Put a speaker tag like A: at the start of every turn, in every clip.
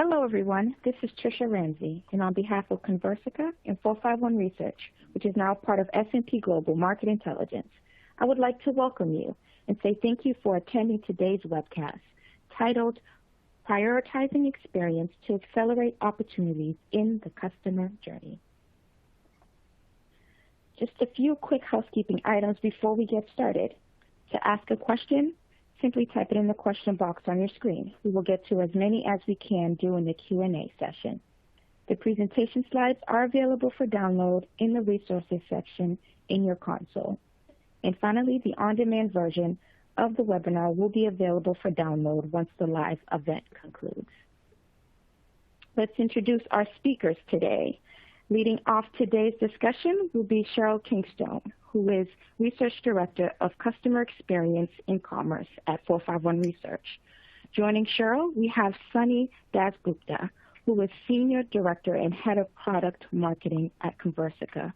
A: Hello, everyone. This is Trisha Ramsey, and on behalf of Conversica and 451 Research, which is now part of S&P Global Market Intelligence, I would like to welcome you and say thank you for attending today's webcast titled Prioritizing Experience to Accelerate Opportunities in the Customer Journey. Just a few quick housekeeping items before we get started. To ask a question, simply type it in the question box on your screen. We will get to as many as we can during the Q&A session. The presentation slides are available for download in the resources section in your console. And finally, the on-demand version of the webinar will be available for download once the live event concludes. Let's introduce our speakers today. Leading off today's discussion will be Sheryl Kingstone, who is Research Director of Customer Experience in Commerce at 451 Research. Joining Sheryl, we have Sonny Dasgupta, who is Senior Director and Head of Product Marketing at Conversica.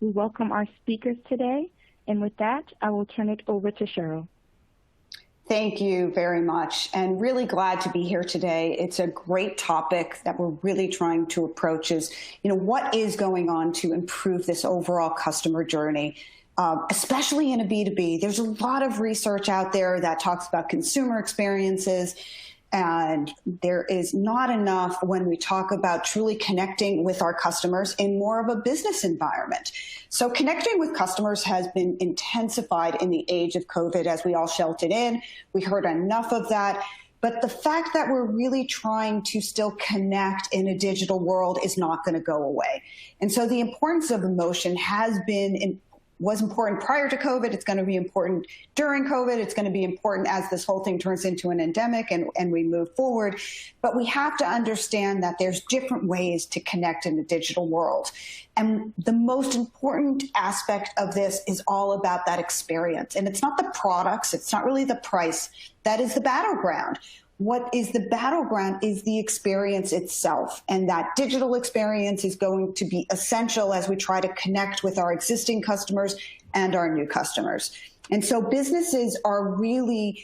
A: We welcome our speakers today, and with that, I will turn it over to Sheryl.
B: Thank you very much, and really glad to be here today. It's a great topic that we're really trying to approach is, what is going on to improve this overall customer journey, especially in a B2B. There's a lot of research out there that talks about consumer experiences, and there is not enough when we talk about truly connecting with our customers in more of a business environment. So connecting with customers has been intensified in the age of COVID as we all sheltered in. We heard enough of that. But the fact that we're really trying to still connect in a digital world is not going to go away. And so the importance of emotion was important prior to COVID. It's going to be important during COVID. It's going to be important as this whole thing turns into an endemic and we move forward. But we have to understand that there's different ways to connect in the digital world. And the most important aspect of this is all about that experience. And it's not the products. It's not really the price. That is the battleground. What is the battleground is the experience itself. And that digital experience is going to be essential as we try to connect with our existing customers and our new customers. And so businesses are really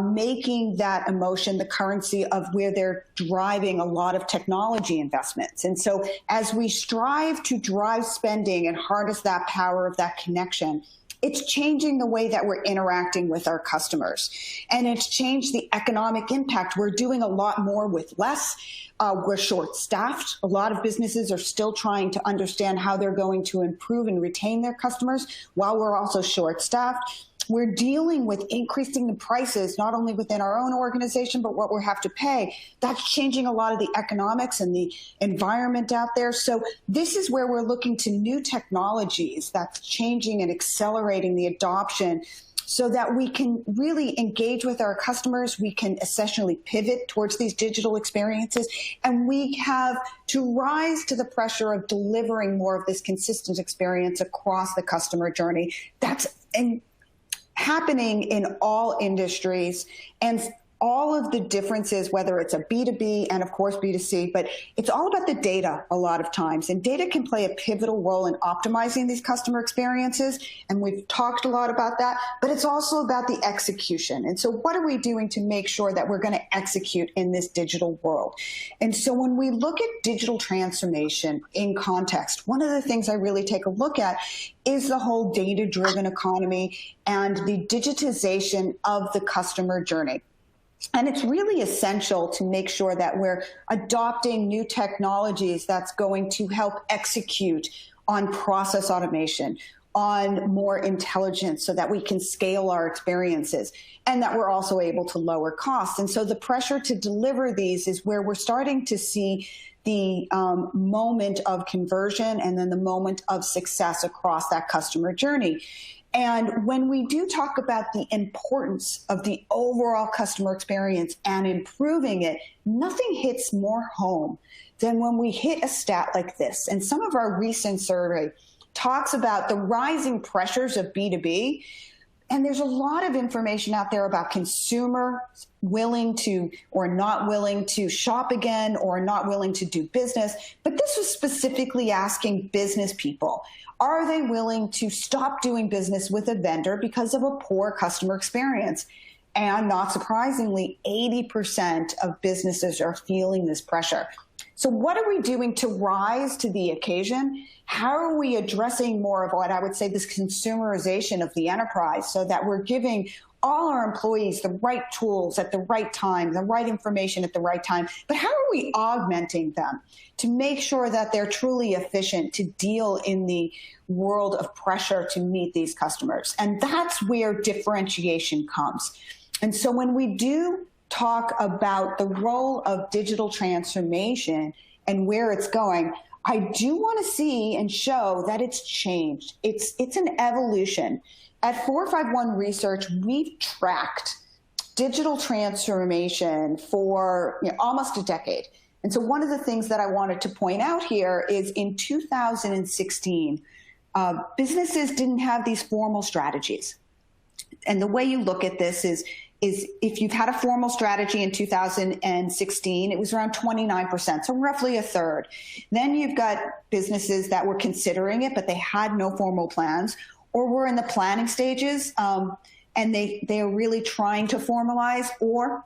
B: making that emotion the currency of where they're driving a lot of technology investments. And so as we strive to drive spending and harness that power of that connection, it's changing the way that we're interacting with our customers. And it's changed the economic impact. We're doing a lot more with less. We're short-staffed. A lot of businesses are still trying to understand how they're going to improve and retain their customers while we're also short-staffed. We're dealing with increasing the prices, not only within our own organization, but what we have to pay. That's changing a lot of the economics and the environment out there. So this is where we're looking to new technologies that's changing and accelerating the adoption so that we can really engage with our customers. We can essentially pivot towards these digital experiences, and we have to rise to the pressure of delivering more of this consistent experience across the customer journey. That's happening in all industries and all of the differences, whether it's a B2B and of course B2C, but it's all about the data a lot of times. And data can play a pivotal role in optimizing these customer experiences. And we've talked a lot about that, but it's also about the execution. And so what are we doing to make sure that we're going to execute in this digital world? And so when we look at digital transformation in context, one of the things I really take a look at is the whole data-driven economy and the digitization of the customer journey. And it's really essential to make sure that we're adopting new technologies that's going to help execute on process automation, on more intelligence so that we can scale our experiences and that we're also able to lower costs. And so the pressure to deliver these is where we're starting to see the moment of conversion and then the moment of success across that customer journey. And when we do talk about the importance of the overall customer experience and improving it, nothing hits more home than when we hit a stat like this. And some of our recent survey talks about the rising pressures of B2B. And there's a lot of information out there about consumers willing to or not willing to shop again or not willing to do business. But this was specifically asking business people. Are they willing to stop doing business with a vendor because of a poor customer experience? And not surprisingly, 80% of businesses are feeling this pressure. So what are we doing to rise to the occasion? How are we addressing more of what I would say this consumerization of the enterprise so that we're giving all our employees the right tools at the right time, the right information at the right time? But how are we augmenting them to make sure that they're truly efficient to deal in the world of pressure to meet these customers? And that's where differentiation comes. And so when we do talk about the role of digital transformation and where it's going, I do want to see and show that it's changed. It's an evolution. At 451 Research, we've tracked digital transformation for almost a decade. And so one of the things that I wanted to point out here is in 2016, businesses didn't have these formal strategies. And the way you look at this is if you've had a formal strategy in 2016, it was around 29%, so roughly a third. Then you've got businesses that were considering it, but they had no formal plans, or were in the planning stages, and they are really trying to formalize, or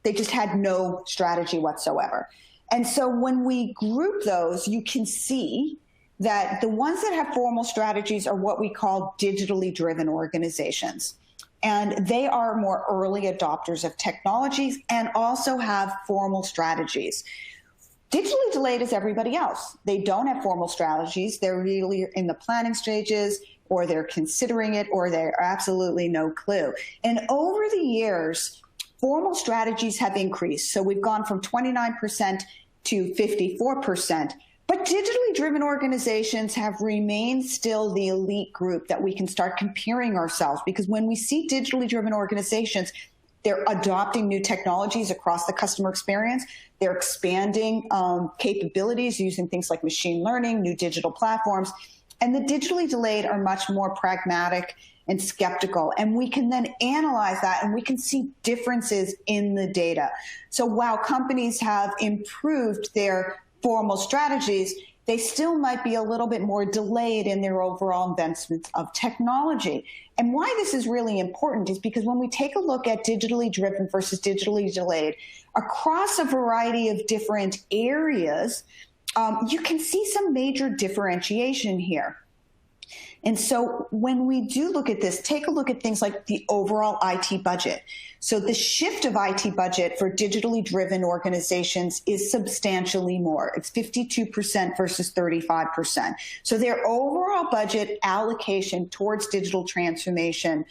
B: they just had no strategy whatsoever. And so when we group those, you can see that the ones that have formal strategies are what we call digitally driven organizations. And they are more early adopters of technologies and also have formal strategies. Digitally delayed is everybody else. They don't have formal strategies. They're really in the planning stages, or they're considering it, or they're absolutely no clue. And over the years, formal strategies have increased. So we've gone from 29% to 54%. But digitally driven organizations have remained still the elite group that we can start comparing ourselves, because when we see digitally driven organizations, they're adopting new technologies across the customer experience. They're expanding capabilities using things like machine learning, new digital platforms. And the digitally delayed are much more pragmatic and skeptical. And we can then analyze that, and we can see differences in the data. So while companies have improved their formal strategies, they still might be a little bit more delayed in their overall investments of technology. And why this is really important is because when we take a look at digitally driven versus digitally delayed across a variety of different areas, you can see some major differentiation here. And so when we do look at this, take a look at things like the overall IT budget. So the shift of IT budget for digitally driven organizations is substantially more. It's 52% versus 35%. So their overall budget allocation towards digital transformation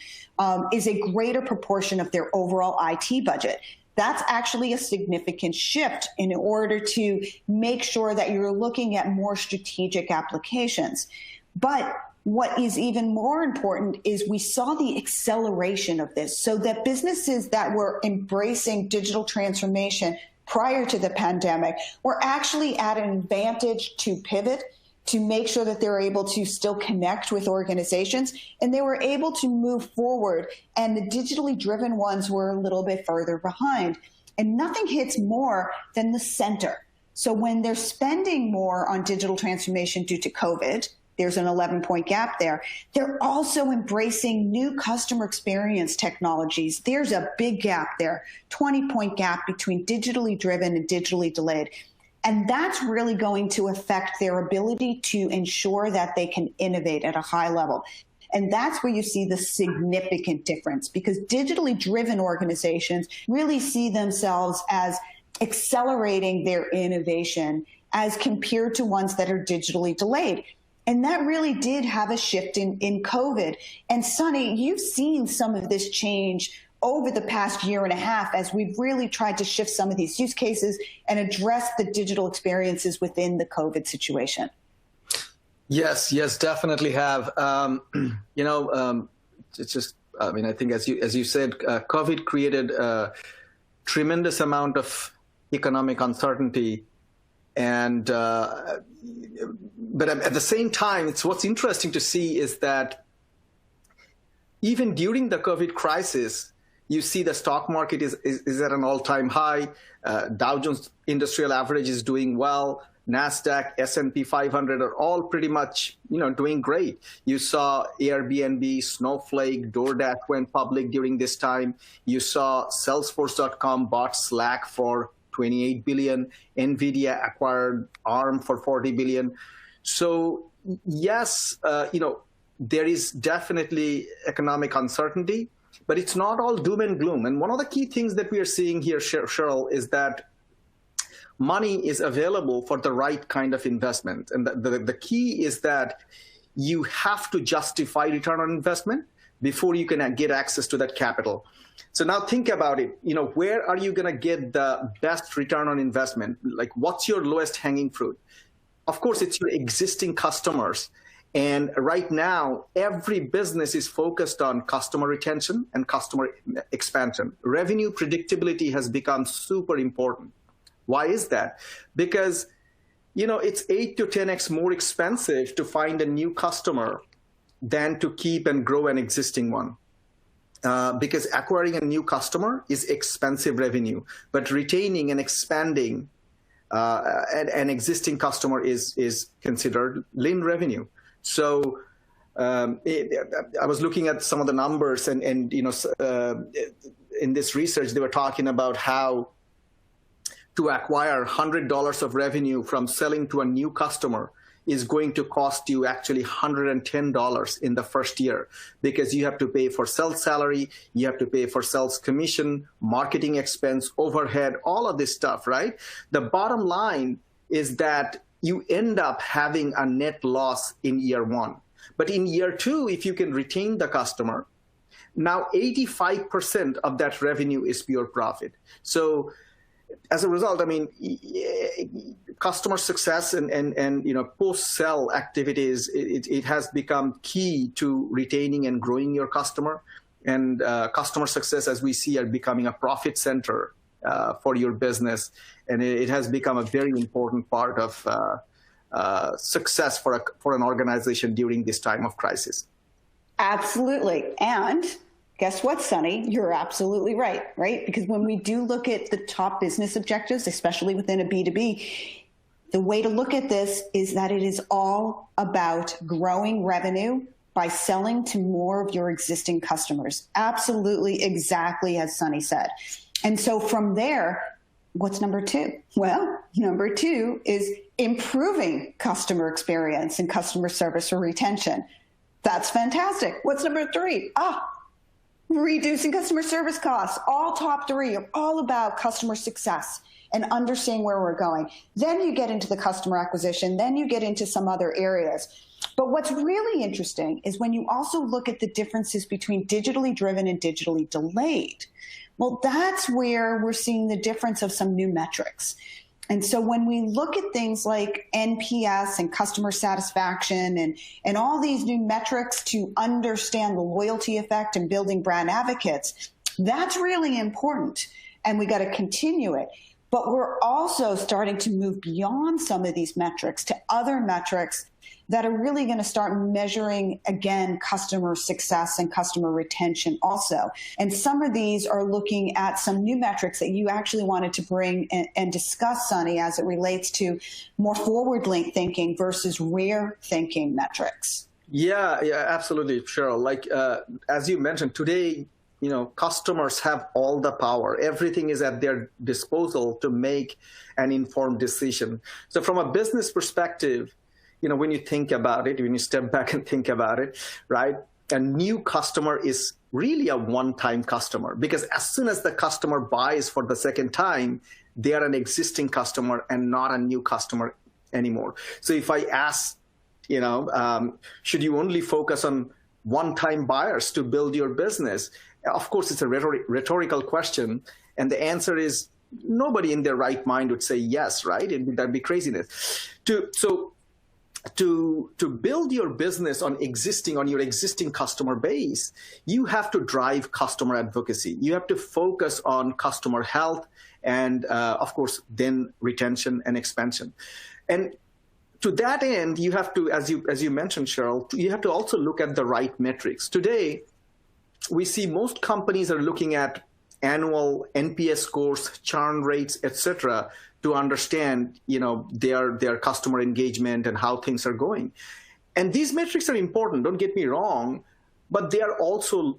B: is a greater proportion of their overall IT budget. That's actually a significant shift in order to make sure that you're looking at more strategic applications. But what is even more important is we saw the acceleration of this, so that businesses that were embracing digital transformation prior to the pandemic were actually at an advantage to pivot, to make sure that they're able to still connect with organizations, and they were able to move forward, and the digitally driven ones were a little bit further behind. And nothing hits more than the center. So when they're spending more on digital transformation due to COVID, there's an 11-point gap there. They're also embracing new customer experience technologies. There's a big gap there, 20-point gap between digitally driven and digitally delayed. And that's really going to affect their ability to ensure that they can innovate at a high level. And that's where you see the significant difference, because digitally driven organizations really see themselves as accelerating their innovation as compared to ones that are digitally delayed. And that really did have a shift in COVID. And Sonny, you've seen some of this change over the past year and a half as we've really tried to shift some of these use cases and address the digital experiences within the COVID situation.
C: Yes, definitely have. It's just, I think as you said, COVID created a tremendous amount of economic uncertainty. And but at the same time, what's interesting to see is that even during the COVID crisis, you see the stock market is at an all-time high. Dow Jones Industrial Average is doing well. NASDAQ, S&P 500 are all pretty much, doing great. You saw Airbnb, Snowflake, DoorDash went public during this time. You saw Salesforce.com bought Slack for $28 billion. NVIDIA acquired ARM for $40 billion. So yes, there is definitely economic uncertainty, but it's not all doom and gloom. And one of the key things that we are seeing here, Sheryl, is that money is available for the right kind of investment. And the key is that you have to justify return on investment before you can get access to that capital. So now think about it. Where are you going to get the best return on investment? Like, what's your lowest hanging fruit? Of course, it's your existing customers. And right now, every business is focused on customer retention and customer expansion. Revenue predictability has become super important. Why is that? Because, it's 8 to 10x more expensive to find a new customer than to keep and grow an existing one. Because acquiring a new customer is expensive revenue, but retaining and expanding an existing customer is considered lean revenue. So I was looking at some of the numbers, and in this research, they were talking about how to acquire $100 of revenue from selling to a new customer is going to cost you actually $110 in the first year, because you have to pay for sales salary, you have to pay for sales commission, marketing expense, overhead, all of this stuff, right? The bottom line is that you end up having a net loss in year one. But in year two, if you can retain the customer, now 85% of that revenue is pure profit. So as a result, customer success and post-sell activities, it has become key to retaining and growing your customer. And customer success, as we see, are becoming a profit center for your business. And it has become a very important part of success for an organization during this time of crisis.
B: Absolutely. And guess what, Sonny? You're absolutely right? Because when we do look at the top business objectives, especially within a B2B, the way to look at this is that it is all about growing revenue by selling to more of your existing customers. Absolutely, exactly as Sonny said. And so from there, what's number two? Well, number two is improving customer experience and customer service or retention. That's fantastic. What's number three? Reducing customer service costs. All top three are all about customer success and understanding where we're going. Then you get into the customer acquisition. Then you get into some other areas. But what's really interesting is when you also look at the differences between digitally driven and digitally delayed. Well, that's where we're seeing the difference of some new metrics. And so when we look at things like NPS and customer satisfaction and all these new metrics to understand the loyalty effect and building brand advocates, that's really important. And we got to continue it. But we're also starting to move beyond some of these metrics to other metrics that are really going to start measuring, again, customer success and customer retention also. And some of these are looking at some new metrics that you actually wanted to bring and discuss, Sonny, as it relates to more forward-link thinking versus rear thinking metrics.
C: Yeah, absolutely, Sheryl. Like, as you mentioned, today, customers have all the power. Everything is at their disposal to make an informed decision. So from a business perspective, when you think about it, when you step back and think about it, right, a new customer is really a one-time customer, because as soon as the customer buys for the second time, they are an existing customer and not a new customer anymore. So if I ask, should you only focus on one-time buyers to build your business? Of course, it's a rhetorical question. And the answer is nobody in their right mind would say yes, right? That'd be craziness. To build your business on your existing customer base, you have to drive customer advocacy. You have to focus on customer health and, of course, then retention and expansion. And to that end, you have to, as you mentioned, Sheryl, you have to also look at the right metrics. Today, we see most companies are looking at annual NPS scores, churn rates, etc., to understand, their customer engagement and how things are going. And these metrics are important, don't get me wrong, but they are also,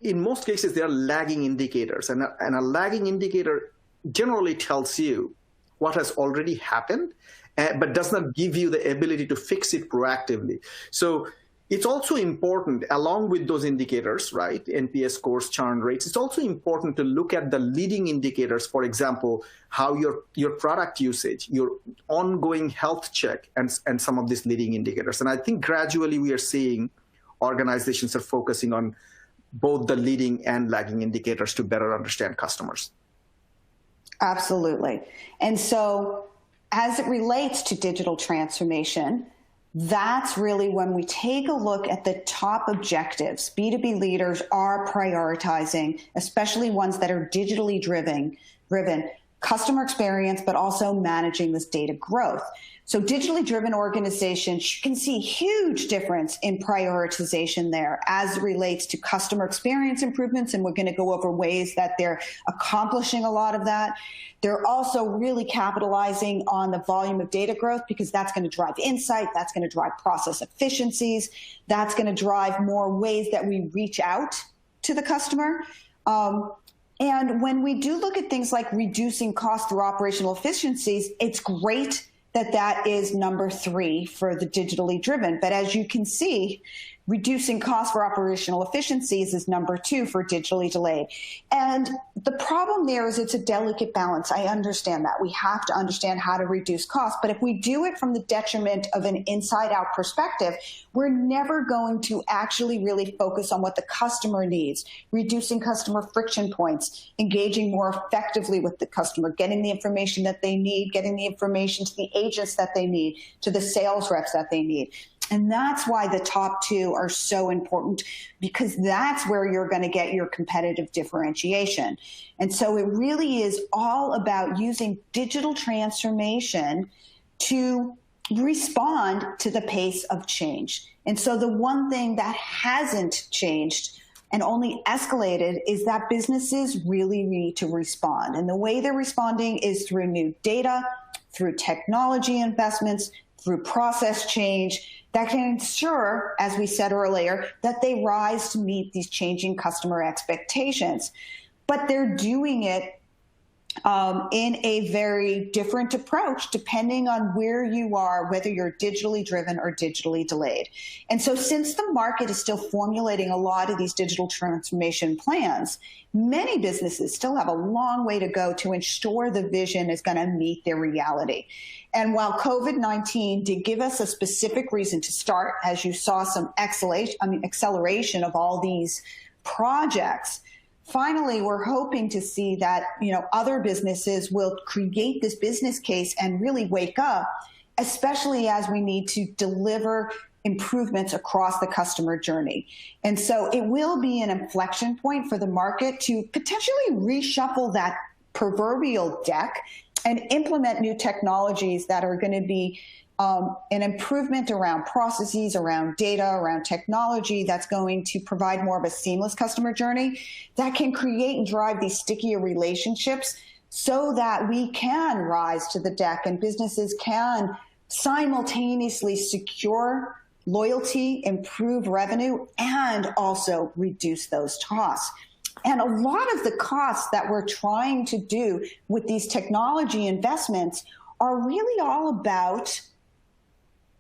C: in most cases, they are lagging indicators. And a lagging indicator generally tells you what has already happened, but does not give you the ability to fix it proactively. So it's also important, along with those indicators, right, NPS scores, churn rates, it's also important to look at the leading indicators, for example, how your product usage, your ongoing health check, and some of these leading indicators. And I think gradually we are seeing organizations are focusing on both the leading and lagging indicators to better understand customers.
B: Absolutely. And so as it relates to digital transformation, that's really when we take a look at the top objectives B2B leaders are prioritizing, especially ones that are digitally driven, customer experience, but also managing this data growth. So digitally driven organizations, you can see huge difference in prioritization there as it relates to customer experience improvements, and we're going to go over ways that they're accomplishing a lot of that. They're also really capitalizing on the volume of data growth because that's going to drive insight, that's going to drive process efficiencies, that's going to drive more ways that we reach out to the customer. And when we do look at things like reducing cost through operational efficiencies, it's great that is number 3 for the digitally driven. But as you can see, reducing costs for operational efficiencies is number 2 for digitally delayed. And the problem there is it's a delicate balance. I understand that. We have to understand how to reduce costs. But if we do it from the detriment of an inside-out perspective, we're never going to actually really focus on what the customer needs, reducing customer friction points, engaging more effectively with the customer, getting the information that they need, getting the information to the agents that they need, to the sales reps that they need. And that's why the top 2 are so important, because that's where you're going to get your competitive differentiation. And so it really is all about using digital transformation to respond to the pace of change. And so the one thing that hasn't changed and only escalated is that businesses really need to respond. And the way they're responding is through new data, through technology investments, through process change that can ensure, as we said earlier, that they rise to meet these changing customer expectations. But they're doing it in a very different approach depending on where you are, whether you're digitally driven or digitally delayed. And so since the market is still formulating a lot of these digital transformation plans, many businesses still have a long way to go to ensure the vision is going to meet their reality. And while COVID-19 did give us a specific reason to start, as you saw some acceleration of all these projects, finally, we're hoping to see that, other businesses will create this business case and really wake up, especially as we need to deliver improvements across the customer journey. And so it will be an inflection point for the market to potentially reshuffle that proverbial deck and implement new technologies that are going to be an improvement around processes, around data, around technology that's going to provide more of a seamless customer journey that can create and drive these stickier relationships so that we can rise to the deck and businesses can simultaneously secure loyalty, improve revenue, and also reduce those costs. And a lot of the costs that we're trying to do with these technology investments are really all about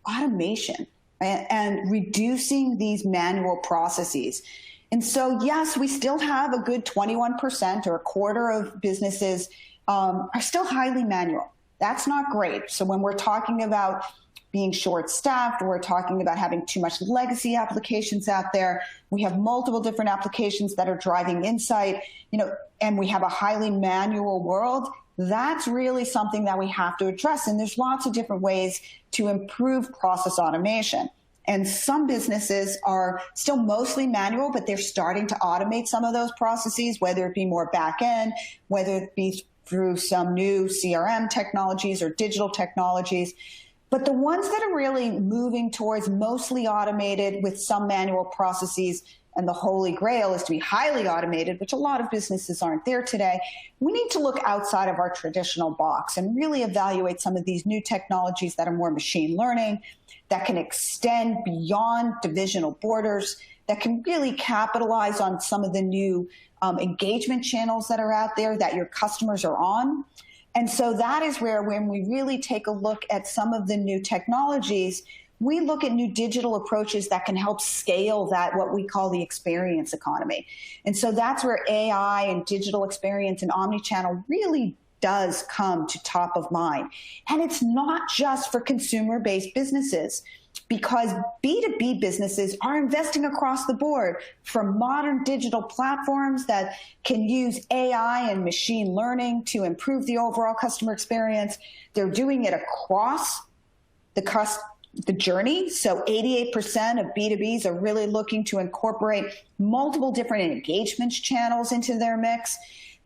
B: automation and reducing these manual processes. And so, yes, we still have a good 21% or a quarter of businesses are still highly manual. That's not great. So when we're talking about being short-staffed, we're talking about having too much legacy applications out there. We have multiple different applications that are driving insight, and we have a highly manual world. That's really something that we have to address. And there's lots of different ways to improve process automation. And some businesses are still mostly manual, but they're starting to automate some of those processes, whether it be more back end, whether it be through some new CRM technologies or digital technologies. But the ones that are really moving towards mostly automated with some manual processes and the holy grail is to be highly automated, which a lot of businesses aren't there today, we need to look outside of our traditional box and really evaluate some of these new technologies that are more machine learning, that can extend beyond divisional borders, that can really capitalize on some of the new engagement channels that are out there that your customers are on. And so that is where, when we really take a look at some of the new technologies, we look at new digital approaches that can help scale that, what we call the experience economy. And so that's where AI and digital experience and omnichannel really does come to top of mind. And it's not just for consumer-based businesses, because B2B businesses are investing across the board, from modern digital platforms that can use AI and machine learning to improve the overall customer experience. They're doing it across the journey. So 88% of B2Bs are really looking to incorporate multiple different engagement channels into their mix.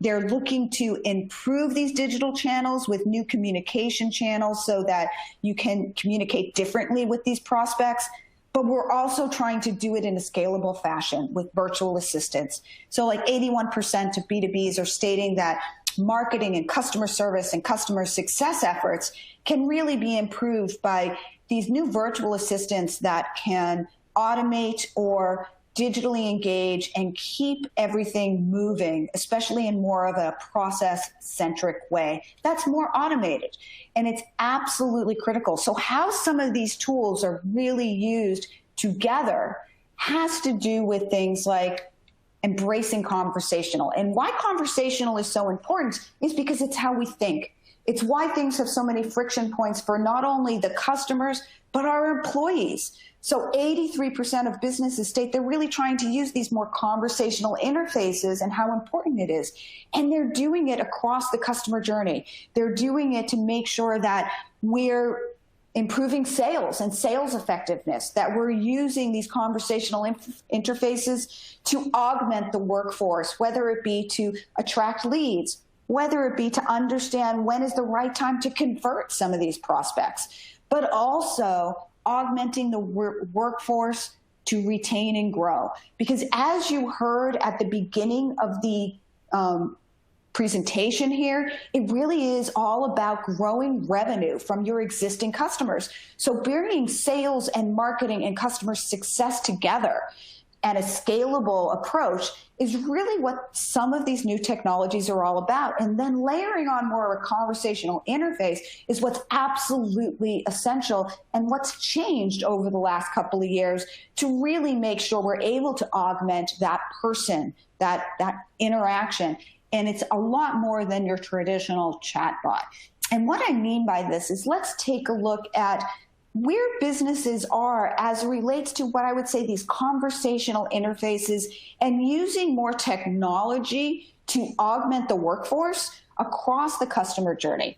B: They're looking to improve these digital channels with new communication channels so that you can communicate differently with these prospects. But we're also trying to do it in a scalable fashion with virtual assistants. So like 81% of B2Bs are stating that marketing and customer service and customer success efforts can really be improved by these new virtual assistants that can automate or digitally engage and keep everything moving, especially in more of a process-centric way that's more automated. And it's absolutely critical. So how some of these tools are really used together has to do with things like embracing conversational. And why conversational is so important is because it's how we think. It's why things have so many friction points for not only the customers, but our employees. So 83% of businesses state they're really trying to use these more conversational interfaces and how important it is. And they're doing it across the customer journey. They're doing it to make sure that we're improving sales and sales effectiveness, that we're using these conversational interfaces to augment the workforce, whether it be to attract leads, whether it be to understand when is the right time to convert some of these prospects, but also augmenting the workforce to retain and grow. Because as you heard at the beginning of the presentation here, it really is all about growing revenue from your existing customers. So bringing sales and marketing and customer success together and a scalable approach is really what some of these new technologies are all about. And then layering on more of a conversational interface is what's absolutely essential and what's changed over the last couple of years to really make sure we're able to augment that person, that interaction. And it's a lot more than your traditional chatbot. And what I mean by this is, let's take a look at where businesses are as it relates to what I would say these conversational interfaces and using more technology to augment the workforce across the customer journey.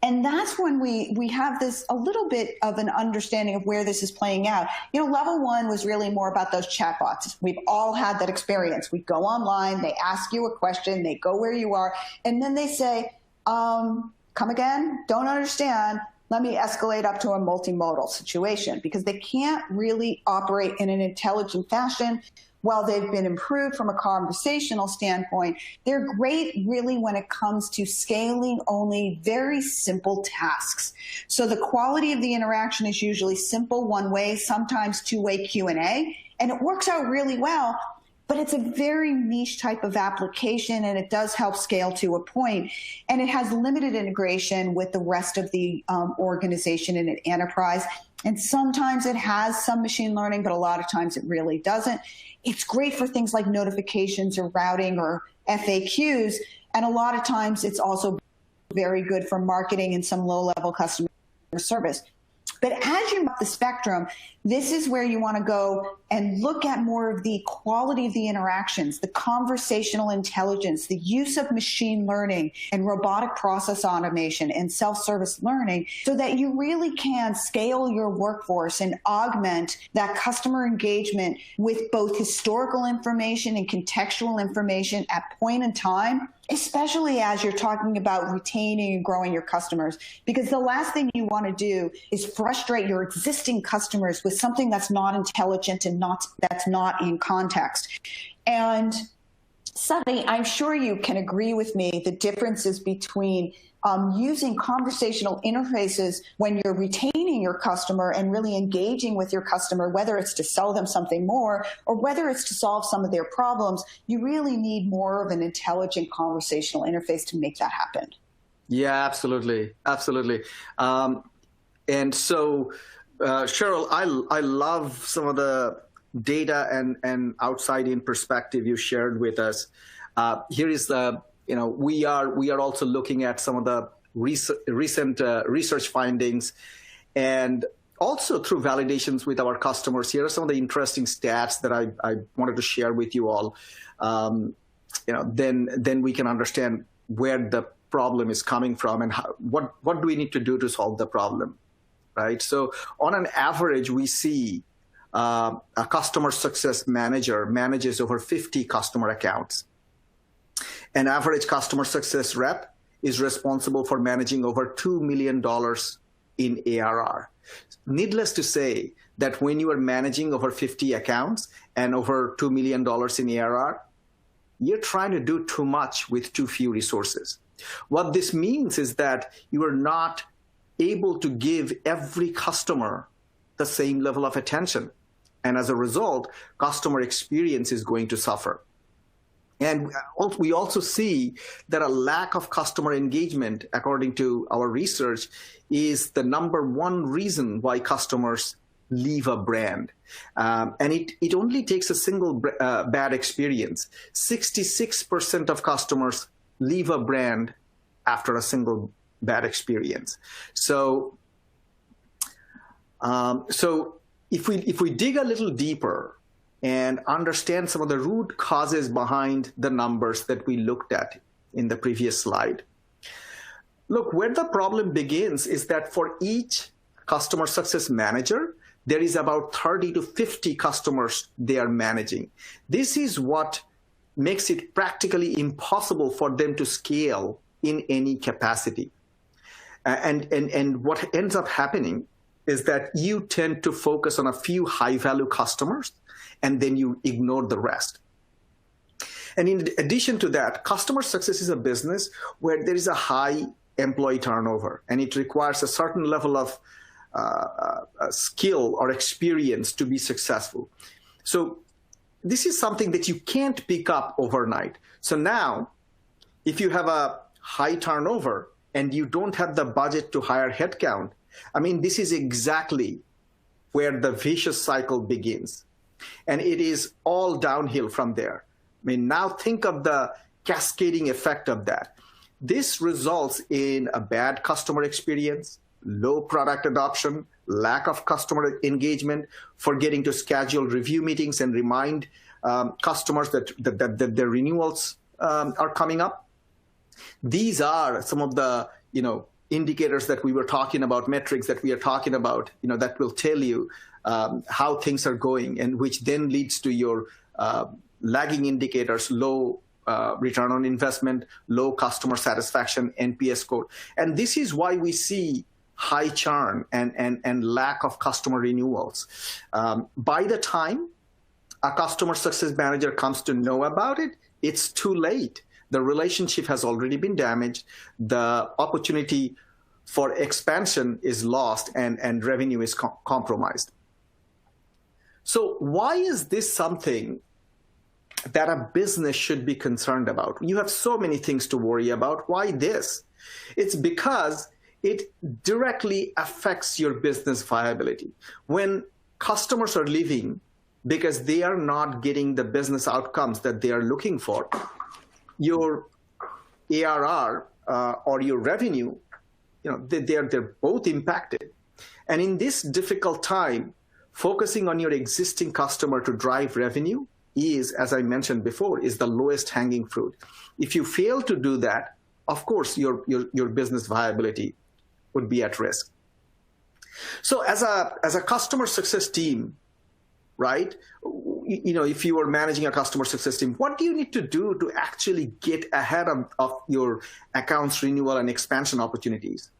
B: And that's when we have this a little bit of an understanding of where this is playing out. You know, level one was really more about those chatbots. We've all had that experience. We go online, they ask you a question, they go where you are, and then they say, come again, don't understand. Let me escalate up to a multimodal situation, because they can't really operate in an intelligent fashion. While they've been improved from a conversational standpoint, they're great really when it comes to scaling only very simple tasks. So the quality of the interaction is usually simple one-way, sometimes two-way Q&A, and it works out really well. But it's a very niche type of application, and it does help scale to a point. And it has limited integration with the rest of the organization in an enterprise. And sometimes it has some machine learning, but a lot of times it really doesn't. It's great for things like notifications or routing or FAQs. And a lot of times it's also very good for marketing and some low-level customer service. But as you map the spectrum, this is where you want to go and look at more of the quality of the interactions, the conversational intelligence, the use of machine learning and robotic process automation and self-service learning, so that you really can scale your workforce and augment that customer engagement with both historical information and contextual information at point in time, especially as you're talking about retaining and growing your customers. Because the last thing you want to do is frustrate your existing customers with something that's not intelligent and that's not in context. And Sonny, I'm sure you can agree with me the differences between using conversational interfaces when you're retaining your customer and really engaging with your customer, whether it's to sell them something more or whether it's to solve some of their problems. You really need more of an intelligent conversational interface to make that happen.
C: Yeah, absolutely. Absolutely. And so, Sheryl, I love some of the data and outside-in perspective you shared with us. Here is the, we are also looking at some of the recent research findings, and also through validations with our customers. Here are some of the interesting stats that I wanted to share with you all. Then we can understand where the problem is coming from and what do we need to do to solve the problem, right? So on an average, we see a customer success manager manages over 50 customer accounts. An average customer success rep is responsible for managing over $2 million in ARR. Needless to say that when you are managing over 50 accounts and over $2 million in ARR, you're trying to do too much with too few resources. What this means is that you are not able to give every customer the same level of attention. And as a result, customer experience is going to suffer. And we also see that a lack of customer engagement, according to our research, is the #1 reason why customers leave a brand. And it only takes a single bad experience. 66% of customers leave a brand after a single bad experience. So if we dig a little deeper and understand some of the root causes behind the numbers that we looked at in the previous slide, look, where the problem begins is that for each customer success manager, there is about 30 to 50 customers they are managing. This is what makes it practically impossible for them to scale in any capacity. And what ends up happening is that you tend to focus on a few high-value customers, and then you ignore the rest. And in addition to that, customer success is a business where there is a high employee turnover, and it requires a certain level of skill or experience to be successful. So this is something that you can't pick up overnight. So now, if you have a high turnover and you don't have the budget to hire headcount, I mean, this is exactly where the vicious cycle begins. And it is all downhill from there. I mean, now think of the cascading effect of that. This results in a bad customer experience, low product adoption, lack of customer engagement, forgetting to schedule review meetings and remind customers that their renewals are coming up. These are some of the indicators that we were talking about, metrics that we are talking about, that will tell you how things are going, and which then leads to your lagging indicators, low return on investment, low customer satisfaction, NPS score. And this is why we see high churn and lack of customer renewals. By the time a customer success manager comes to know about it, it's too late. The relationship has already been damaged. The opportunity for expansion is lost, and revenue is compromised. So why is this something that a business should be concerned about? You have so many things to worry about. Why this? It's because it directly affects your business viability. When customers are leaving because they are not getting the business outcomes that they are looking for, your ARR or your revenue, they're both impacted. And in this difficult time, focusing on your existing customer to drive revenue is, as I mentioned before, is the lowest hanging fruit. If you fail to do that, of course, your business viability would be at risk. So as a customer success team, right? If you are managing a customer success team, what do you need to do to actually get ahead of your accounts renewal and expansion opportunities?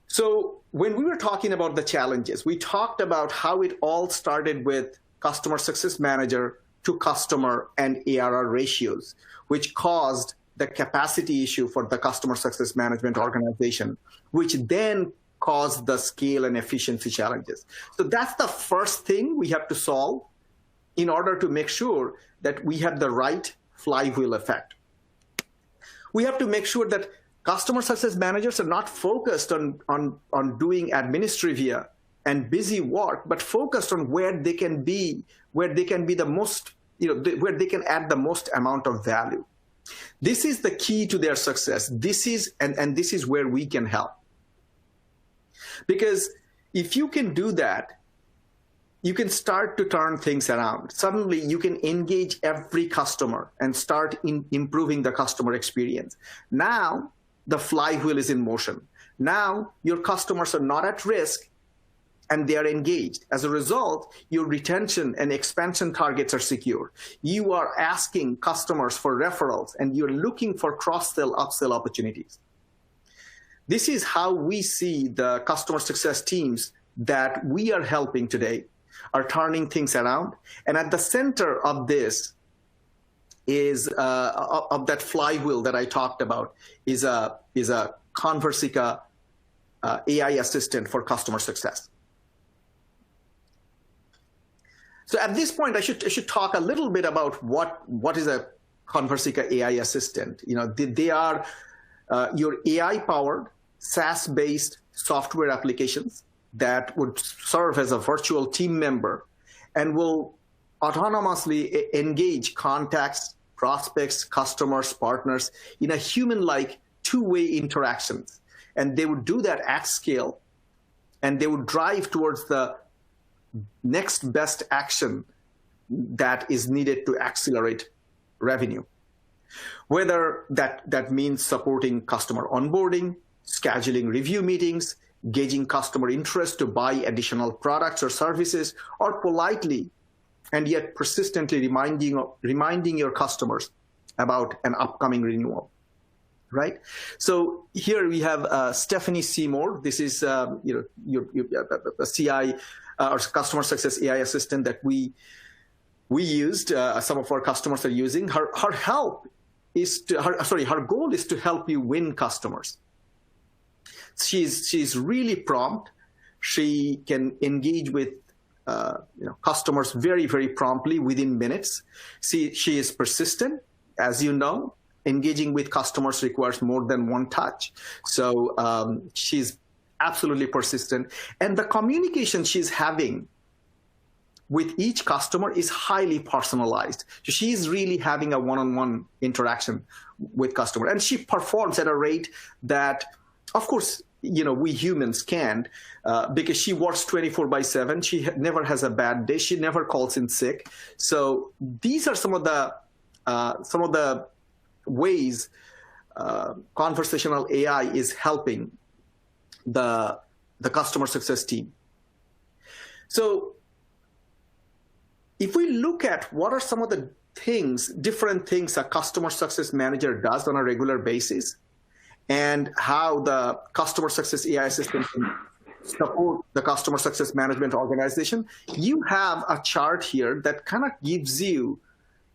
C: So when we were talking about the challenges, we talked about how it all started with customer success manager to customer and ARR ratios, which caused the capacity issue for the customer success management organization, which then caused the scale and efficiency challenges. So that's the first thing we have to solve in order to make sure that we have the right flywheel effect. We have to make sure that customer success managers are not focused on doing administrivia and busy work, but focused on where they can be the most, where they can add the most amount of value. This is the key to their success. This is where we can help. Because if you can do that, you can start to turn things around. Suddenly, you can engage every customer and start improving the customer experience. Now, the flywheel is in motion. Now, your customers are not at risk, and they are engaged. As a result, your retention and expansion targets are secure. You are asking customers for referrals, and you're looking for cross-sell, upsell opportunities. This is how we see the customer success teams that we are helping today are turning things around. And at the center of this is of that flywheel that I talked about is a Conversica AI assistant for customer success. So at this point, I should talk a little bit about what is a Conversica AI assistant. They are your AI-powered, SaaS-based software applications that would serve as a virtual team member and will autonomously engage contacts, prospects, customers, partners in a human-like two-way interactions. And they would do that at scale, and they would drive towards the next best action that is needed to accelerate revenue. Whether that means supporting customer onboarding, scheduling review meetings, gauging customer interest to buy additional products or services, or politely and yet persistently reminding your customers about an upcoming renewal, right? So here we have Stephanie Seymour. This is your CI or customer success AI assistant that we used. Some of our customers are using. Her goal is to help you win customers. She's really prompt. She can engage with customers very, very promptly within minutes. She is persistent, as you know. Engaging with customers requires more than one touch. So she's absolutely persistent. And the communication she's having with each customer is highly personalized. So she's really having a one-on-one interaction with customer. And she performs at a rate that, of course, we humans can't, because she works 24/7. She never has a bad day. She never calls in sick. So these are some of the ways conversational AI is helping the customer success team. So if we look at what are some of the different things a customer success manager does on a regular basis, and how the customer success AI assistant can support the customer success management organization, you have a chart here that kind of gives you,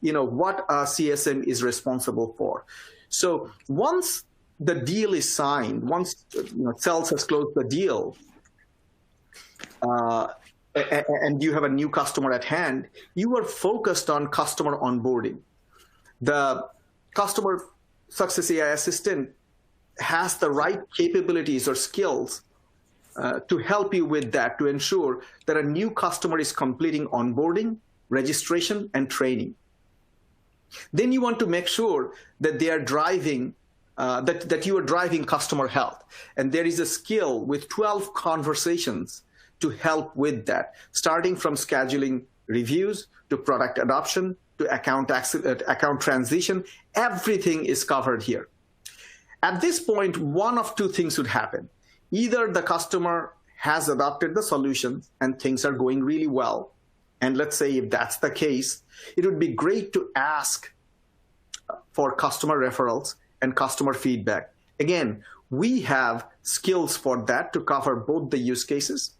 C: what a CSM is responsible for. So once the deal is signed, once sales has closed the deal, and you have a new customer at hand, you are focused on customer onboarding. The customer success AI assistant has the right capabilities or skills to help you with that, to ensure that a new customer is completing onboarding, registration, and training. Then you want to make sure that they are driving, that you are driving customer health. And there is a skill with 12 conversations to help with that, starting from scheduling reviews to product adoption to account transition. Everything is covered here. At this point, one of two things would happen. Either the customer has adopted the solutions and things are going really well. And let's say if that's the case, it would be great to ask for customer referrals and customer feedback. Again, we have skills for that to cover both the use cases.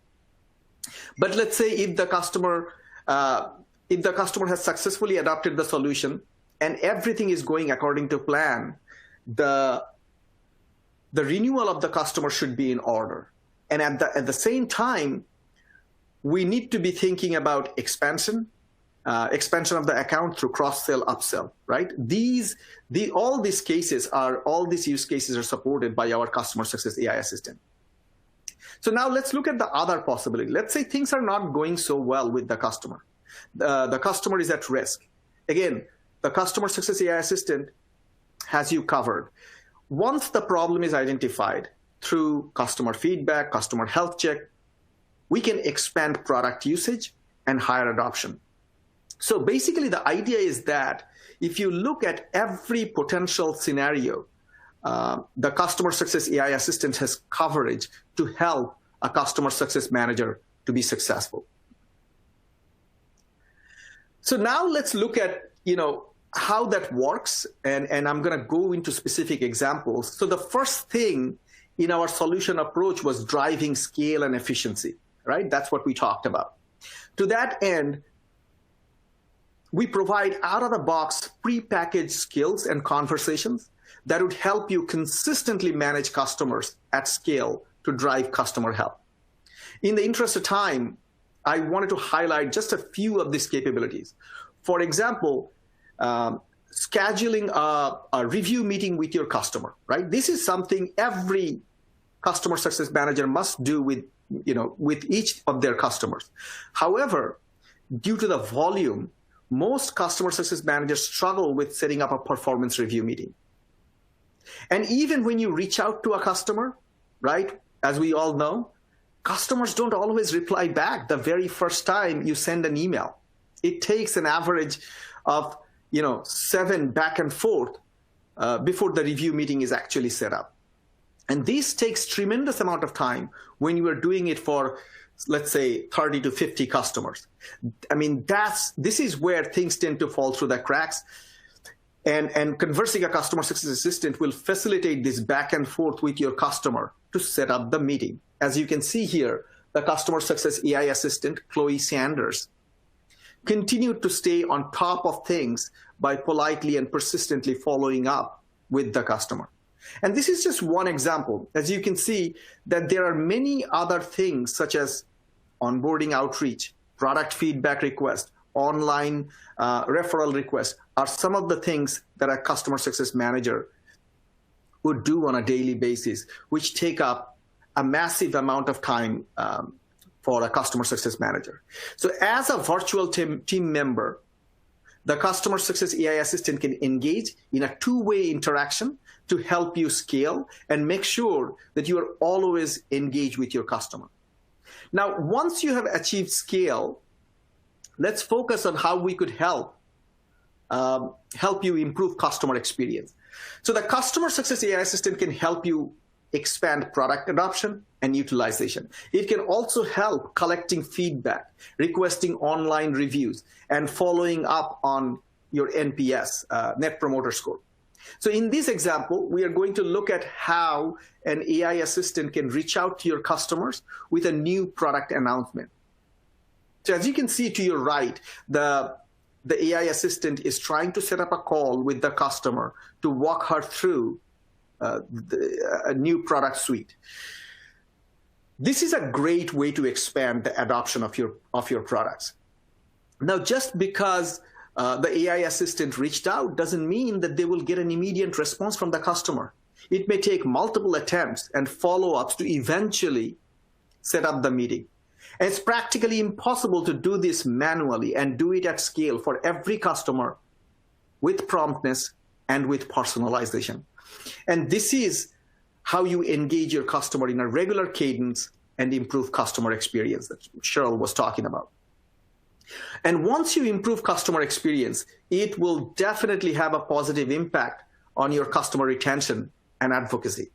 C: But let's say if the customer if the customer has successfully adopted the solution and everything is going according to plan, the renewal of the customer should be in order. And at the same time, we need to be thinking about expansion of the account through cross-sell, upsell, right? All these use cases are supported by our customer success AI assistant. So now let's look at the other possibility. Let's say things are not going so well with the customer. The customer is at risk. Again, the customer success AI assistant has you covered. Once the problem is identified through customer feedback, customer health check, we can expand product usage and higher adoption. So basically the idea is that if you look at every potential scenario, the customer success AI assistant has coverage to help a customer success manager to be successful. So now let's look at, how that works, and I'm going to go into specific examples. So the first thing in our solution approach was driving scale and efficiency, right? That's what we talked about. To that end, we provide out-of-the-box prepackaged skills and conversations that would help you consistently manage customers at scale to drive customer health. In the interest of time, I wanted to highlight just a few of these capabilities. For example, scheduling a review meeting with your customer, right? This is something every customer success manager must do with each of their customers. However, due to the volume, most customer success managers struggle with setting up a performance review meeting. And even when you reach out to a customer, right, as we all know, customers don't always reply back the very first time you send an email. It takes an average of 7 back and forth before the review meeting is actually set up. And this takes tremendous amount of time when you are doing it for, let's say, 30 to 50 customers. I mean, this is where things tend to fall through the cracks. And Conversica Customer Success Assistant will facilitate this back and forth with your customer to set up the meeting. As you can see here, the Customer Success AI Assistant, Chloe Sanders, continued to stay on top of things by politely and persistently following up with the customer. And this is just one example. As you can see, that there are many other things such as onboarding outreach, product feedback request, online referral request are some of the things that a customer success manager would do on a daily basis, which take up a massive amount of time for a customer success manager. So as a virtual team member, the customer success AI assistant can engage in a two-way interaction to help you scale and make sure that you are always engaged with your customer. Now, once you have achieved scale, let's focus on how we could help you improve customer experience. So the customer success AI assistant can help you expand product adoption and utilization. It can also help collecting feedback, requesting online reviews, and following up on your NPS, Net Promoter Score. So in this example, we are going to look at how an AI assistant can reach out to your customers with a new product announcement. So as you can see to your right, the AI assistant is trying to set up a call with the customer to walk her through a new product suite. This is a great way to expand the adoption of your products. Now, just because the AI assistant reached out doesn't mean that they will get an immediate response from the customer. It may take multiple attempts and follow-ups to eventually set up the meeting. And it's practically impossible to do this manually and do it at scale for every customer with promptness and with personalization. And this is how you engage your customer in a regular cadence and improve customer experience that Sheryl was talking about. And once you improve customer experience, it will definitely have a positive impact on your customer retention and advocacy.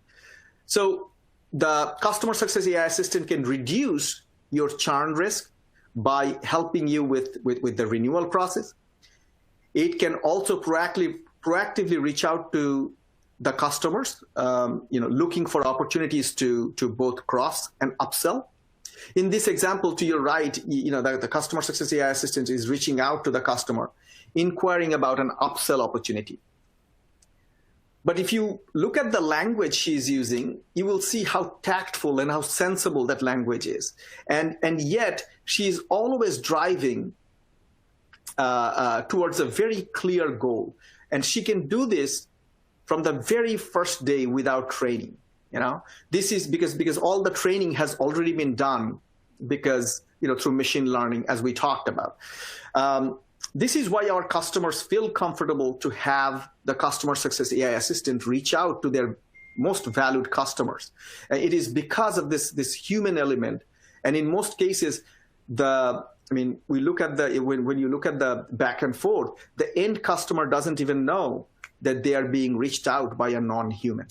C: So the customer success AI assistant can reduce your churn risk by helping you with the renewal process. It can also proactively reach out to the customers, looking for opportunities to both cross and upsell. In this example to your right, the customer success AI assistant is reaching out to the customer, inquiring about an upsell opportunity. But if you look at the language she's using, you will see how tactful and how sensible that language is. And yet she's always driving towards a very clear goal. And she can do this from the very first day without training. This is because all the training has already been done through machine learning, as we talked about. This is why our customers feel comfortable to have the customer success AI assistant reach out to their most valued customers. It is because of this human element. And in most cases, when you look at the back and forth, the end customer doesn't even know that they are being reached out by a non-human.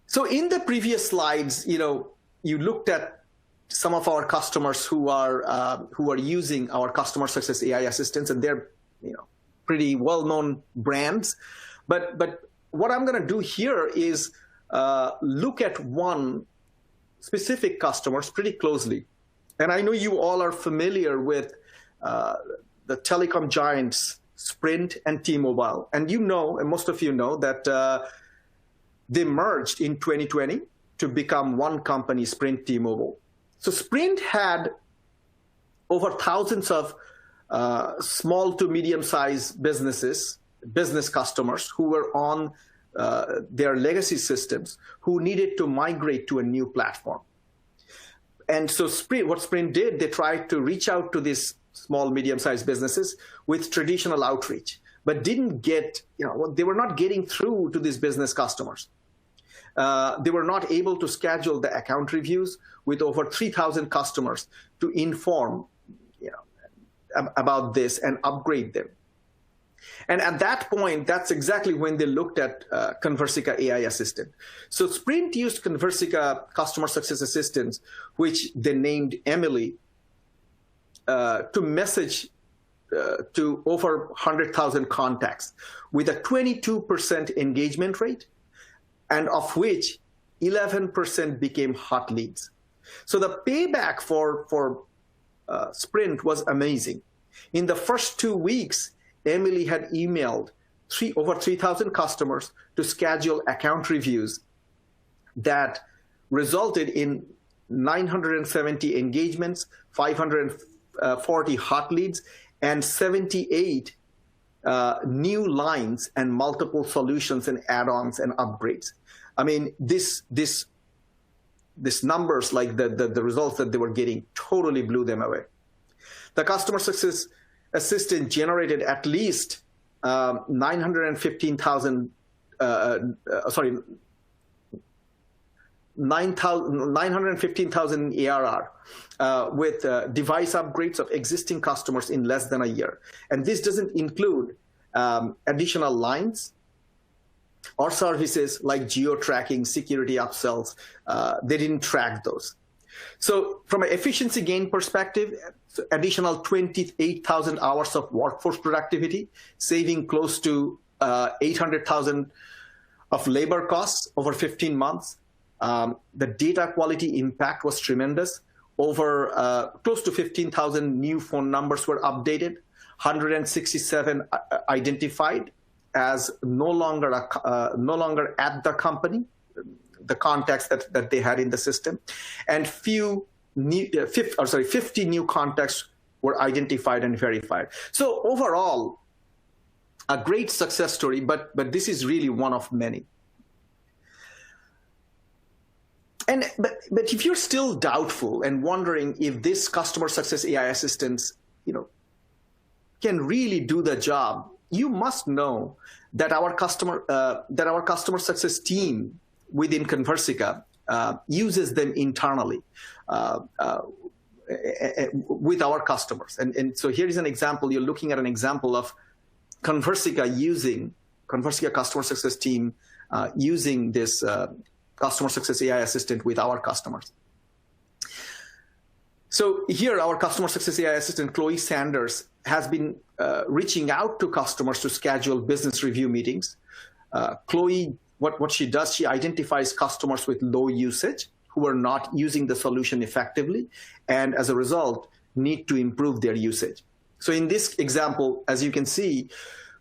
C: So in the previous slides, you looked at some of our customers who are using our customer success AI assistants, and they're pretty well-known brands. But what I'm going to do here is look at one specific customers pretty closely. And I know you all are familiar with the telecom giants Sprint and T-Mobile, and and most of you know that they merged in 2020 to become one company, Sprint T-Mobile. So Sprint had over thousands of small to medium-sized business customers who were on their legacy systems, who needed to migrate to a new platform. And so what Sprint did, they tried to reach out to these small, medium-sized businesses with traditional outreach, but didn't get, they were not getting through to these business customers. They were not able to schedule the account reviews with over 3,000 customers to inform about this and upgrade them. And at that point, that's exactly when they looked at Conversica AI Assistant. So Sprint used Conversica Customer Success Assistants, which they named Emily, to message to over 100,000 contacts with a 22% engagement rate, and of which 11% became hot leads. So the payback for Sprint was amazing. In the first 2 weeks, Emily had emailed over 3,000 customers to schedule account reviews that resulted in 970 engagements, 540 hot leads, and 78 new lines and multiple solutions and add-ons and upgrades. I mean, this numbers, like the results that they were getting, totally blew them away. The customer success assistant generated at least 915,000 ARR with device upgrades of existing customers in less than a year. And this doesn't include additional lines or services like geo-tracking, security upsells. They didn't track those. So from an efficiency gain perspective, additional 28,000 hours of workforce productivity, saving close to 800,000 of labor costs over 15 months. The data quality impact was tremendous. Over close to 15,000 new phone numbers were updated, 167 identified as no longer at the company, the contacts that they had in the system, and 50 new contacts were identified and verified. So overall, a great success story, but this is really one of many. But if you're still doubtful and wondering if this customer success AI assistants, can really do the job, you must know that our customer success team within Conversica uses them internally with our customers. And so here is an example. You're looking at an example of Conversica customer success team using this customer success AI assistant with our customers. So here, our customer success AI assistant, Chloe Sanders, has been reaching out to customers to schedule business review meetings. Chloe what she does, she identifies customers with low usage who are not using the solution effectively, and as a result, need to improve their usage. So in this example, as you can see,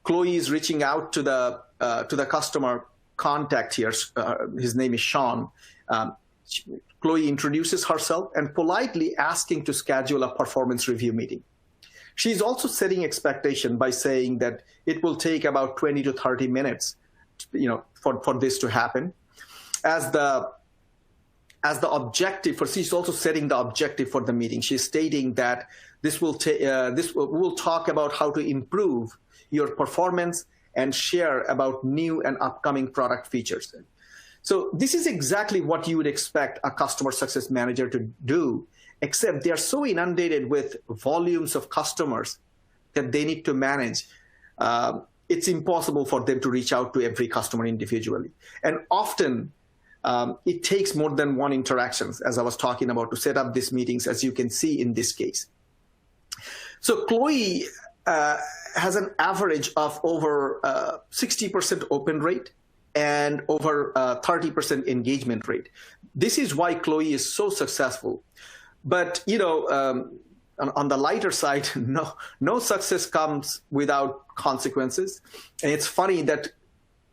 C: Chloe is reaching out to the customer contact here. His name is Sean. Chloe introduces herself and politely asking to schedule a performance review meeting. She's also setting expectation by saying that it will take about 20 to 30 minutes, for this to happen. As the objective she's also setting the objective for the meeting. She's stating that we'll talk about how to improve your performance and share about new and upcoming product features. So this is exactly what you would expect a customer success manager to do, except they're so inundated with volumes of customers that they need to manage. It's impossible for them to reach out to every customer individually. And often it takes more than one interactions, as I was talking about, to set up these meetings, as you can see in this case. So Chloe has an average of over 60% open rate and over 30% engagement rate. This is why Chloe is so successful. But on the lighter side, no success comes without consequences. And it's funny that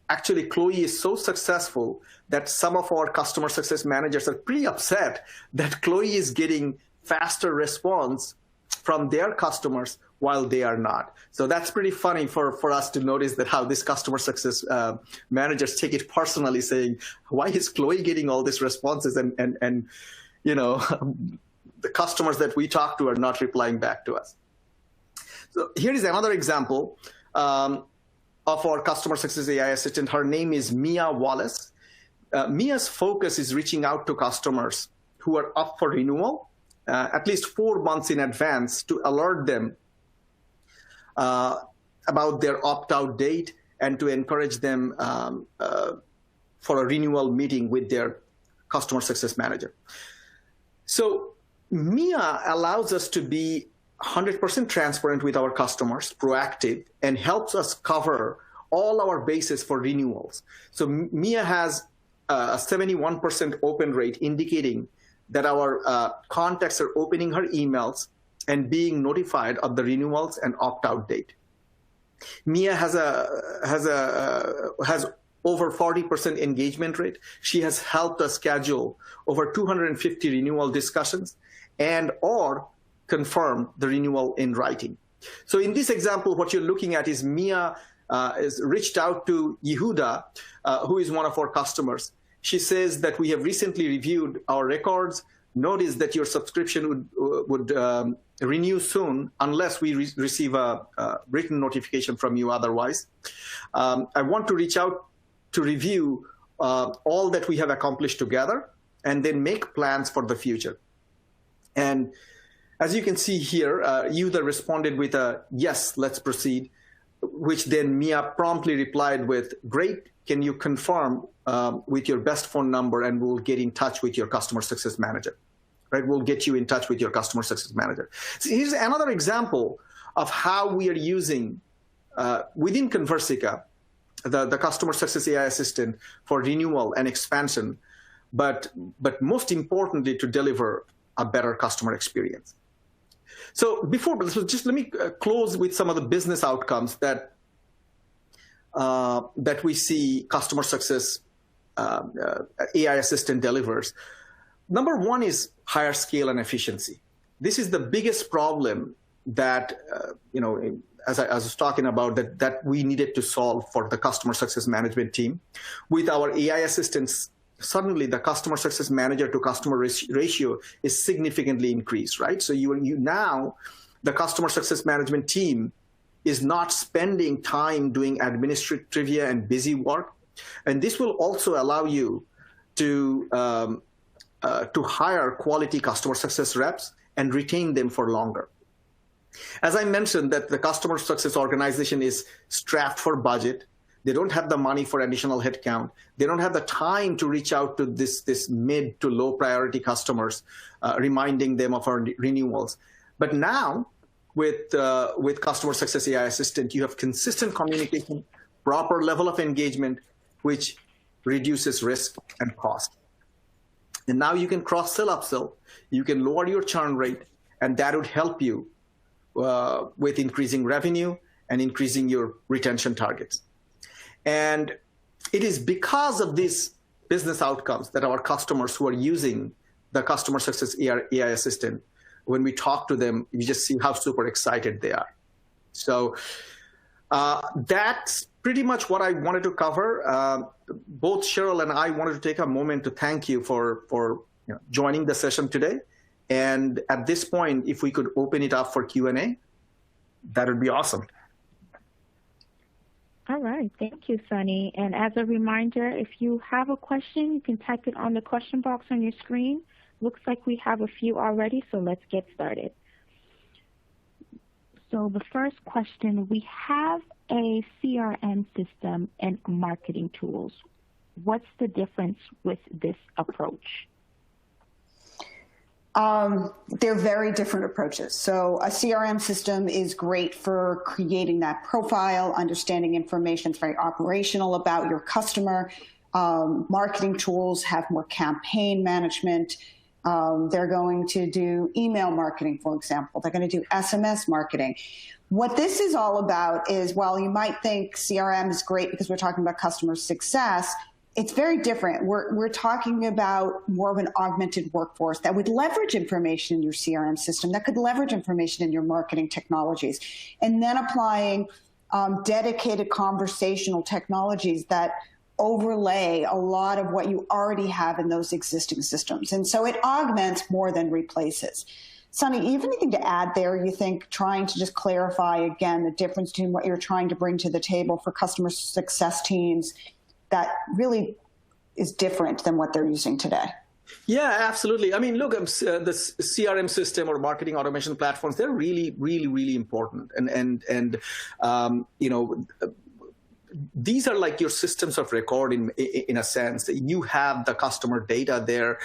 C: actually Chloe is so successful that some of our customer success managers are pretty upset that Chloe is getting faster response from their customers while they are not. So that's pretty funny for us to notice that how this customer success managers take it personally, saying, why is Chloe getting all these responses and the customers that we talk to are not replying back to us. So here is another example of our customer success AI assistant. Her name is Mia Wallace. Mia's focus is reaching out to customers who are up for renewal at least 4 months in advance to alert them about their opt-out date and to encourage them for a renewal meeting with their customer success manager. So Mia allows us to be 100% transparent with our customers, proactive, and helps us cover all our bases for renewals. So Mia has a 71% open rate, indicating that our contacts are opening her emails and being notified of the renewals and opt-out date. Mia has over 40% engagement rate. She has helped us schedule over 250 renewal discussions and or confirm the renewal in writing. So in this example, what you're looking at is Mia is reached out to Yehuda, who is one of our customers. She says that we have recently reviewed our records, noticed that your subscription would renew soon unless we receive a written notification from you otherwise. I want to reach out to review all that we have accomplished together and then make plans for the future. And as you can see here, Yehuda responded with a yes, let's proceed, which then Mia promptly replied with, great, can you confirm with your best phone number and we'll get in touch with your customer success manager, right? We'll get you in touch with your customer success manager. So here's another example of how we are using within Conversica, the customer success AI assistant for renewal and expansion, but most importantly, to deliver a better customer experience. So let me close with some of the business outcomes that we see customer success AI assistant delivers. Number one is higher scale and efficiency. This is the biggest problem that as I was talking about that we needed to solve for the customer success management team. With our AI assistants, suddenly the customer success manager to customer ratio is significantly increased, right? So you now, the customer success management team is not spending time doing administrative trivia and busy work. And this will also allow you to hire quality customer success reps and retain them for longer. As I mentioned, that the customer success organization is strapped for budget. They don't have the money for additional headcount. They don't have the time to reach out to this mid to low priority customers, reminding them of our renewals. But now, with Customer Success AI Assistant, you have consistent communication, proper level of engagement, which reduces risk and cost. And now you can cross-sell, upsell, you can lower your churn rate, and that would help you with increasing revenue and increasing your retention targets. And it is because of these business outcomes that our customers who are using the Customer Success AI Assistant, when we talk to them, you just see how super excited they are. So that's pretty much what I wanted to cover. Both Sheryl and I wanted to take a moment to thank you for joining the session today. And at this point, if we could open it up for Q&A, that would be awesome.
A: All right. Thank you, Sonny. And as a reminder, if you have a question, you can type it on the question box on your screen. Looks like we have a few already, so let's get started. So the first question, we have a CRM system and marketing tools. What's the difference with this approach?
B: They're very different approaches. So a CRM system is great for creating that profile, understanding information. It's very operational about your customer. Marketing tools have more campaign management. They're going to do email marketing, for example. They're going to do SMS marketing. What this is all about is, while you might think CRM is great because we're talking about customer success, it's very different. We're talking about more of an augmented workforce that would leverage information in your CRM system, that could leverage information in your marketing technologies, and then applying dedicated conversational technologies that overlay a lot of what you already have in those existing systems. And so it augments more than replaces. Sonny, you have anything to add there, you think, trying to just clarify again the difference between what you're trying to bring to the table for customer success teams that really is different than what they're using today?
C: Yeah, absolutely. I mean, look, the CRM system or marketing automation platforms, they're really, really, really important. And these are like your systems of record in a sense. You have the customer data there.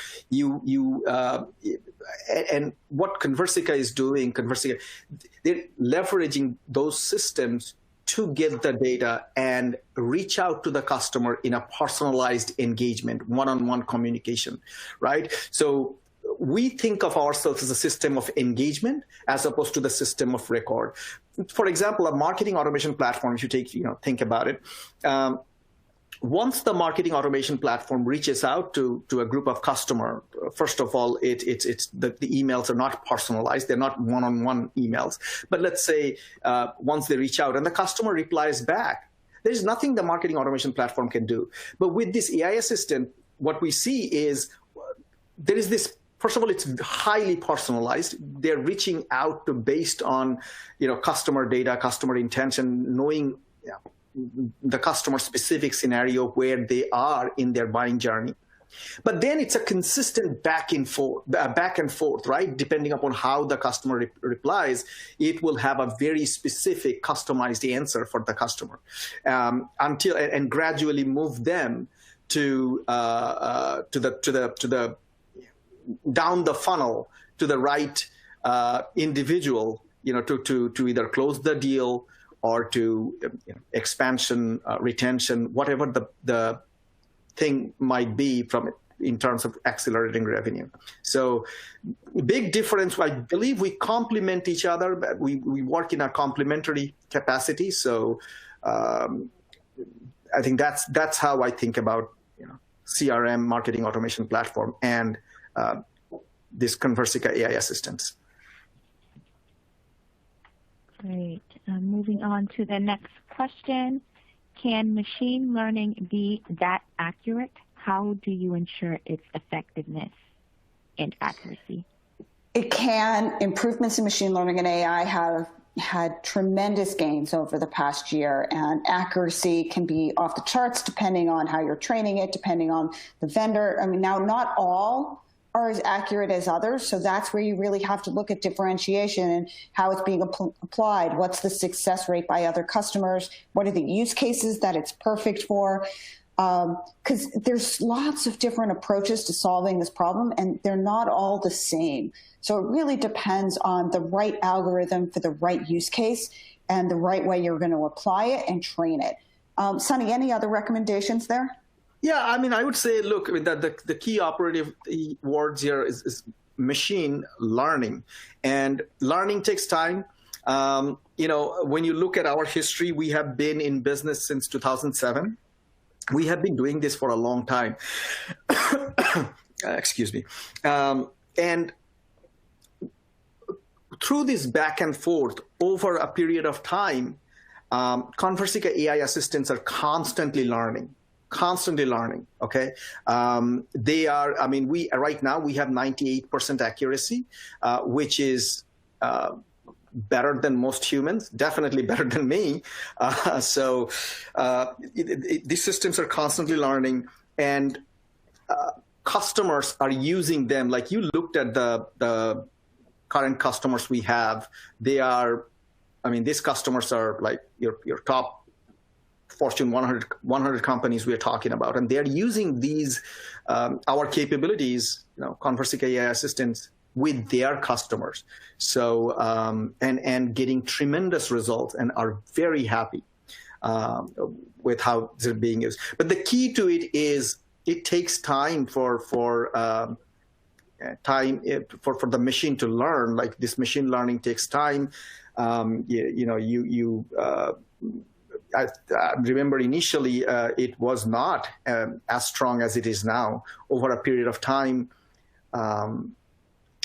C: And what Conversica is doing, they're leveraging those systems to get the data and reach out to the customer in a personalized engagement, one-on-one communication, right? So we think of ourselves as a system of engagement as opposed to the system of record. For example, a marketing automation platform, if you think about it, once the marketing automation platform reaches out to a group of customer, first of all, the emails are not personalized. They're not one-on-one emails. But let's say once they reach out and the customer replies back, there's nothing the marketing automation platform can do. But with this AI assistant, what we see is there is this. First of all, it's highly personalized. They're reaching out based on, customer data, customer intention, knowing the customer specific scenario where they are in their buying journey. But then it's a consistent back and forth, right? Depending upon how the customer replies, it will have a very specific customized answer for the customer and gradually move them to the down the funnel to the right individual, to either close the deal or to expansion, retention, whatever the thing might be in terms of accelerating revenue. So big difference. I believe we complement each other, but we work in a complementary capacity. So I think that's how I think about CRM marketing automation platform and this Conversica AI assistants.
A: Great. Moving on to the next question. Can machine learning be that accurate? How do you ensure its effectiveness and accuracy?
B: It can. Improvements in machine learning and AI have had tremendous gains over the past year, and accuracy can be off the charts depending on how you're training it, depending on the vendor. I mean, now not all are as accurate as others, so that's where you really have to look at differentiation and how it's being applied. What's the success rate by other customers? What are the use cases that it's perfect for? Because there's lots of different approaches to solving this problem, and they're not all the same. So it really depends on the right algorithm for the right use case and the right way you're going to apply it and train it. Sonny, any other recommendations there?
C: Yeah, I mean, I would say, look, I mean, that the key operative words here is machine learning, and learning takes time. When you look at our history, we have been in business since 2007. We have been doing this for a long time. Excuse me. And through this back and forth over a period of time, Conversica AI assistants are constantly learning. Okay. Right now we have 98% accuracy, which is better than most humans, definitely better than me. These systems are constantly learning, and customers are using them. Like, you looked at the current customers we have. These customers are like your top Fortune 100 companies we are talking about, and they're using these our capabilities, Conversica AI assistants, with their customers. So and getting tremendous results, and are very happy with how they're being used. But the key to it is it takes time for the machine to learn. Like, this machine learning takes time. I remember initially it was not as strong as it is now. Over a period of time,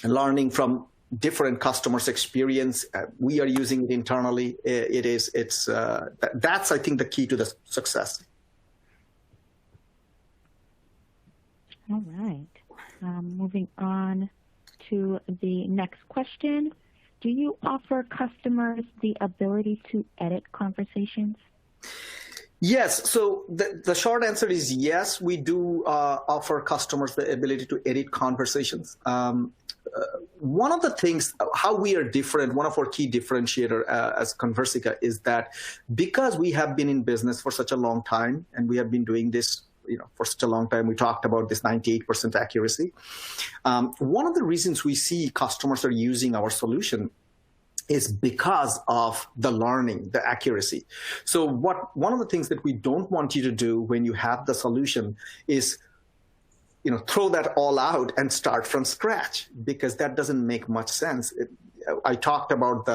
C: learning from different customers' experience, we are using it internally. That's, I think, the key to the success.
A: All right. Moving on to the next question. Do you offer customers the ability to edit conversations?
C: Yes. So the short answer is yes. We do offer customers the ability to edit conversations. One of the things, how we are different, one of our key differentiator as Conversica is that because we have been in business for such a long time, and we have been doing this for such a long time, we talked about this 98% accuracy. One of the reasons we see customers are using our solution is because of the learning, the accuracy. So one of the things that we don't want you to do when you have the solution is throw that all out and start from scratch, because that doesn't make much sense. I talked about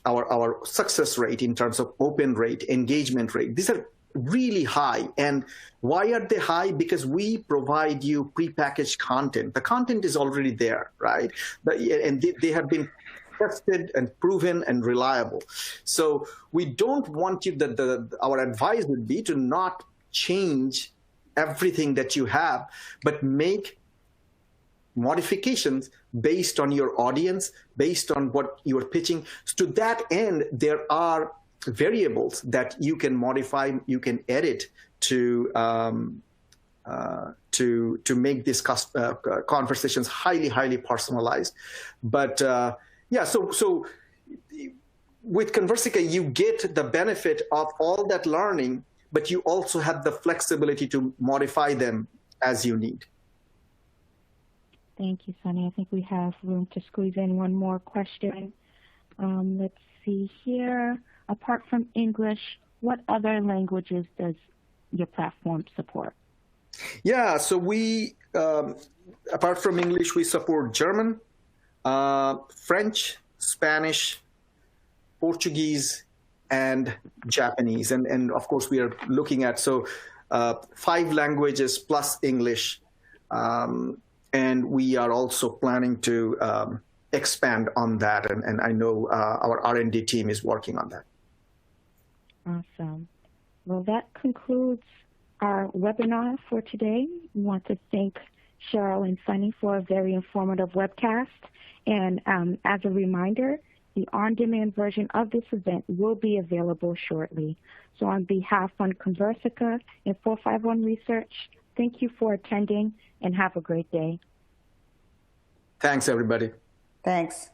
C: our success rate in terms of open rate, engagement rate. These are really high. And why are they high? Because we provide you prepackaged content. The content is already there, right? And they have been tested and proven and reliable. So we don't want you, our advice would be to not change everything that you have, but make modifications based on your audience, based on what you're pitching. So to that end, there are variables that you can modify, you can edit to make these conversations highly personalized. But so with Conversica, you get the benefit of all that learning, but you also have the flexibility to modify them as you need.
A: Thank you, Sonny. I think we have room to squeeze in one more question. Let's see here. Apart from English, what other languages does your platform support?
C: Yeah, so we, apart from English, we support German, French, Spanish, Portuguese, and Japanese. And of course, we are looking at 5 languages plus English. And we are also planning to expand on that. And I know our R&D team is working on that.
A: Awesome. Well, that concludes our webinar for today. We want to thank Sheryl and Sonny for a very informative webcast. And as a reminder, the on-demand version of this event will be available shortly. So on behalf of Conversica and 451 Research, thank you for attending and have a great day.
C: Thanks, everybody.
B: Thanks.